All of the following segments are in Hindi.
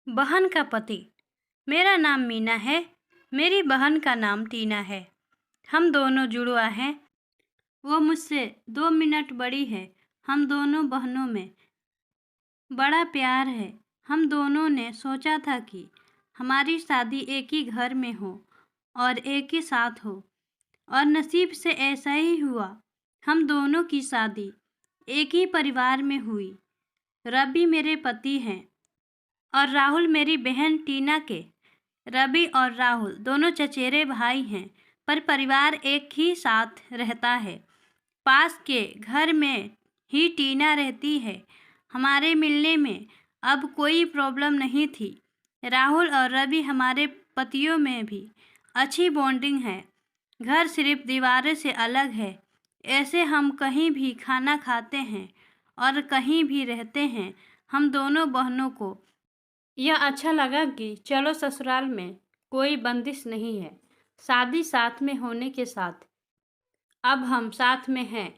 बहन का पति। मेरा नाम मीना है। मेरी बहन का नाम टीना है। हम दोनों जुड़वा हैं। वो मुझसे 2 मिनट बड़ी है। हम दोनों बहनों में बड़ा प्यार है। हम दोनों ने सोचा था कि हमारी शादी एक ही घर में हो और एक ही साथ हो, और नसीब से ऐसा ही हुआ। हम दोनों की शादी एक ही परिवार में हुई। रवि मेरे पति हैं और राहुल मेरी बहन टीना के। रवि और राहुल दोनों चचेरे भाई हैं, पर परिवार एक ही साथ रहता है। पास के घर में ही टीना रहती है। हमारे मिलने में अब कोई प्रॉब्लम नहीं थी। राहुल और रवि हमारे पतियों में भी अच्छी बॉन्डिंग है। घर सिर्फ दीवारों से अलग है। ऐसे हम कहीं भी खाना खाते हैं और कहीं भी रहते हैं। हम दोनों बहनों को यह अच्छा लगा कि चलो ससुराल में कोई बंदिश नहीं है। शादी साथ में होने के साथ अब हम साथ में हैं।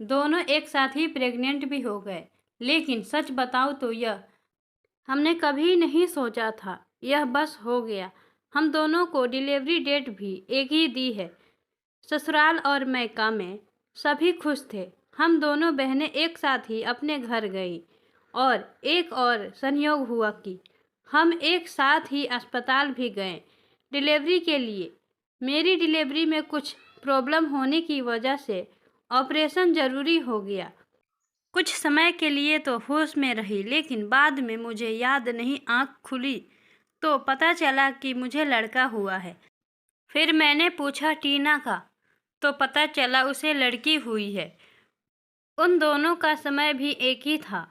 दोनों एक साथ ही प्रेग्नेंट भी हो गए। लेकिन सच बताऊं तो यह हमने कभी नहीं सोचा था। यह बस हो गया। हम दोनों को डिलीवरी डेट भी एक ही दी है। ससुराल और मैका में सभी खुश थे। हम दोनों बहनें एक साथ ही अपने घर गई, और एक और संयोग हुआ कि हम एक साथ ही अस्पताल भी गए डिलीवरी के लिए। मेरी डिलीवरी में कुछ प्रॉब्लम होने की वजह से ऑपरेशन ज़रूरी हो गया। कुछ समय के लिए तो होश में रही, लेकिन बाद में मुझे याद नहीं, आँख खुली तो पता चला कि मुझे लड़का हुआ है। फिर मैंने पूछा टीना का, तो पता चला उसे लड़की हुई है। उन दोनों का समय भी एक ही था।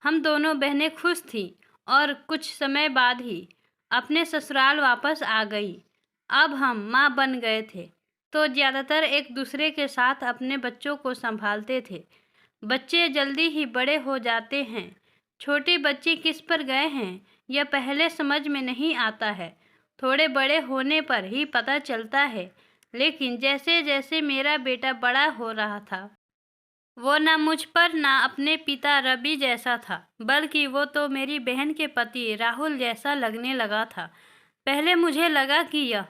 हम दोनों बहनें खुश थीं और कुछ समय बाद ही अपने ससुराल वापस आ गई। अब हम माँ बन गए थे, तो ज़्यादातर एक दूसरे के साथ अपने बच्चों को संभालते थे। बच्चे जल्दी ही बड़े हो जाते हैं। छोटे बच्चे किस पर गए हैं यह पहले समझ में नहीं आता है। थोड़े बड़े होने पर ही पता चलता है। लेकिन जैसे जैसे मेरा बेटा बड़ा हो रहा था, वो ना मुझ पर ना अपने पिता रवि जैसा था, बल्कि वो तो मेरी बहन के पति राहुल जैसा लगने लगा था। पहले मुझे लगा कि यह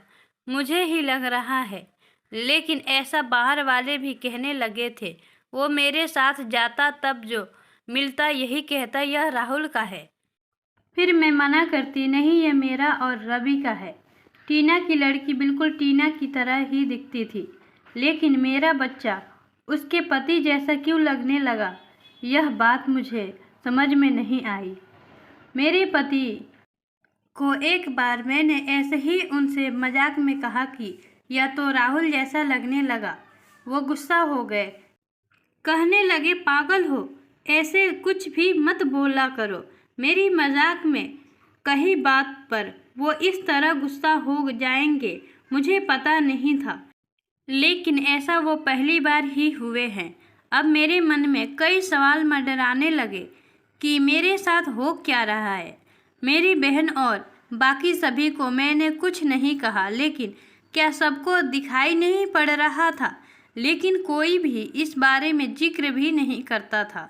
मुझे ही लग रहा है, लेकिन ऐसा बाहर वाले भी कहने लगे थे। वो मेरे साथ जाता तब जो मिलता यही कहता यह राहुल का है। फिर मैं मना करती, नहीं यह मेरा और रवि का है। टीना की लड़की बिल्कुल टीना की तरह ही दिखती थी, लेकिन मेरा बच्चा उसके पति जैसा क्यों लगने लगा, यह बात मुझे समझ में नहीं आई। मेरे पति को एक बार मैंने ऐसे ही उनसे मजाक में कहा कि यह तो राहुल जैसा लगने लगा। वो गुस्सा हो गए, कहने लगे पागल हो, ऐसे कुछ भी मत बोला करो। मेरी मजाक में कही बात पर वो इस तरह गुस्सा हो जाएंगे मुझे पता नहीं था, लेकिन ऐसा वो पहली बार ही हुए हैं। अब मेरे मन में कई सवाल मंडराने लगे कि मेरे साथ हो क्या रहा है। मेरी बहन और बाकी सभी को मैंने कुछ नहीं कहा, लेकिन क्या सबको दिखाई नहीं पड़ रहा था? लेकिन कोई भी इस बारे में जिक्र भी नहीं करता था।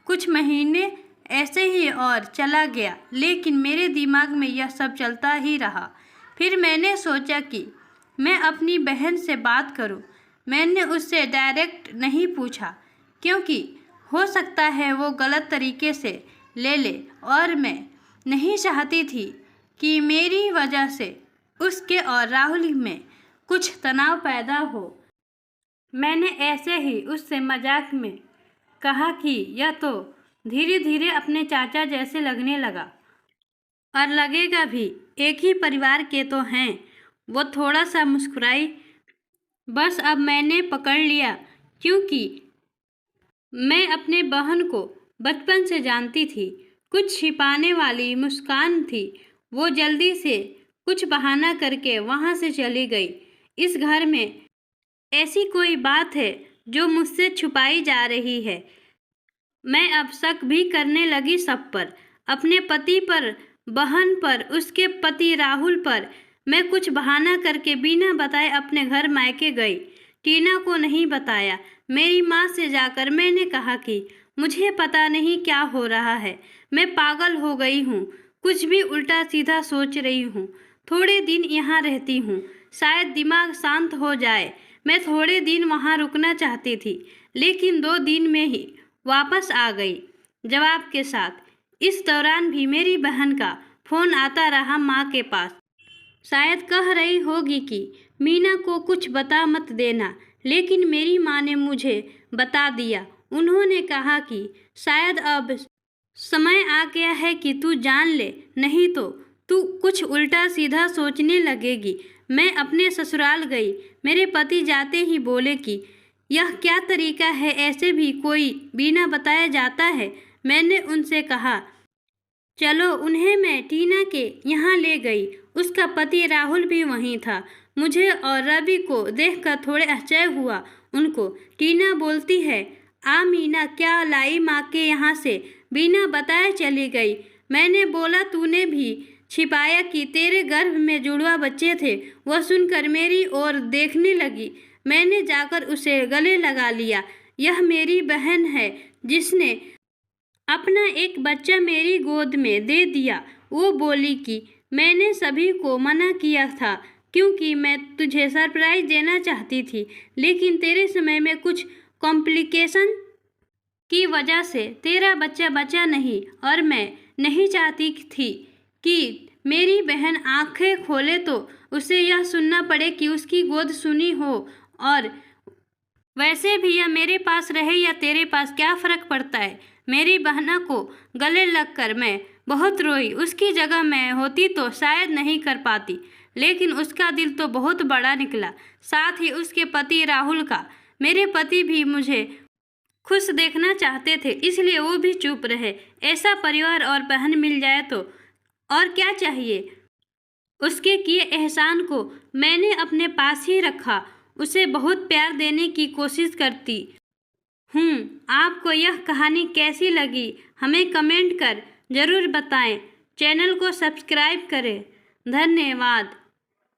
कुछ महीने ऐसे ही और चला गया, लेकिन मेरे दिमाग में यह सब चलता ही रहा। फिर मैंने सोचा कि मैं अपनी बहन से बात करूं। मैंने उससे डायरेक्ट नहीं पूछा, क्योंकि हो सकता है वो गलत तरीके से ले ले, और मैं नहीं चाहती थी कि मेरी वजह से उसके और राहुल में कुछ तनाव पैदा हो। मैंने ऐसे ही उससे मजाक में कहा कि यह तो धीरे धीरे अपने चाचा जैसे लगने लगा, और लगेगा भी, एक ही परिवार के तो हैं। वो थोड़ा सा मुस्कुराई। बस अब मैंने पकड़ लिया, क्योंकि मैं अपने बहन को बचपन से जानती थी। कुछ छिपाने वाली मुस्कान थी। वो जल्दी से कुछ बहाना करके वहाँ से चली गई। इस घर में ऐसी कोई बात है जो मुझसे छुपाई जा रही है। मैं अब शक भी करने लगी सब पर, अपने पति पर, बहन पर, उसके पति राहुल पर। मैं कुछ बहाना करके बिना बताए अपने घर मायके गई। टीना को नहीं बताया। मेरी माँ से जाकर मैंने कहा कि मुझे पता नहीं क्या हो रहा है, मैं पागल हो गई हूँ। कुछ भी उल्टा सीधा सोच रही हूँ। थोड़े दिन यहाँ रहती हूँ, शायद दिमाग शांत हो जाए। मैं थोड़े दिन वहाँ रुकना चाहती थी, लेकिन 2 दिन में ही वापस आ गई जवाब के साथ। इस दौरान भी मेरी बहन का फ़ोन आता रहा माँ के पास। शायद कह रही होगी कि मीना को कुछ बता मत देना, लेकिन मेरी माँ ने मुझे बता दिया। उन्होंने कहा कि शायद अब समय आ गया है कि तू जान ले, नहीं तो तू कुछ उल्टा सीधा सोचने लगेगी। मैं अपने ससुराल गई। मेरे पति जाते ही बोले कि यह क्या तरीका है, ऐसे भी कोई बिना बताए जाता है। मैंने उनसे कहा चलो उन्हें मैं टीना के यहाँ ले गई। उसका पति राहुल भी वहीं था। मुझे और रवि को देखकर थोड़े आश्चर्य हुआ उनको। टीना बोलती है, आ मीना क्या लाई माँ के यहाँ से, बिना बताए चली गई। मैंने बोला तूने भी छिपाया कि तेरे गर्भ में जुड़वा बच्चे थे। वह सुनकर मेरी ओर देखने लगी। मैंने जाकर उसे गले लगा लिया। यह मेरी बहन है जिसने अपना एक बच्चा मेरी गोद में दे दिया। वो बोली कि मैंने सभी को मना किया था क्योंकि मैं तुझे सरप्राइज देना चाहती थी, लेकिन तेरे समय में कुछ कॉम्प्लिकेशन की वजह से तेरा बच्चा बचा नहीं, और मैं नहीं चाहती थी कि मेरी बहन आंखें खोले तो उसे यह सुनना पड़े कि उसकी गोद सुनी हो। और वैसे भी यह मेरे पास रहे या तेरे पास क्या फ़र्क पड़ता है। मेरी बहना को गले लगकर मैं बहुत रोई। उसकी जगह मैं होती तो शायद नहीं कर पाती, लेकिन उसका दिल तो बहुत बड़ा निकला, साथ ही उसके पति राहुल का। मेरे पति भी मुझे खुश देखना चाहते थे, इसलिए वो भी चुप रहे। ऐसा परिवार और बहन मिल जाए तो और क्या चाहिए। उसके किए एहसान को मैंने अपने पास ही रखा। उसे बहुत प्यार देने की कोशिश करती हूँ। आपको यह कहानी कैसी लगी हमें कमेंट कर ज़रूर बताएं। चैनल को सब्सक्राइब करें। धन्यवाद।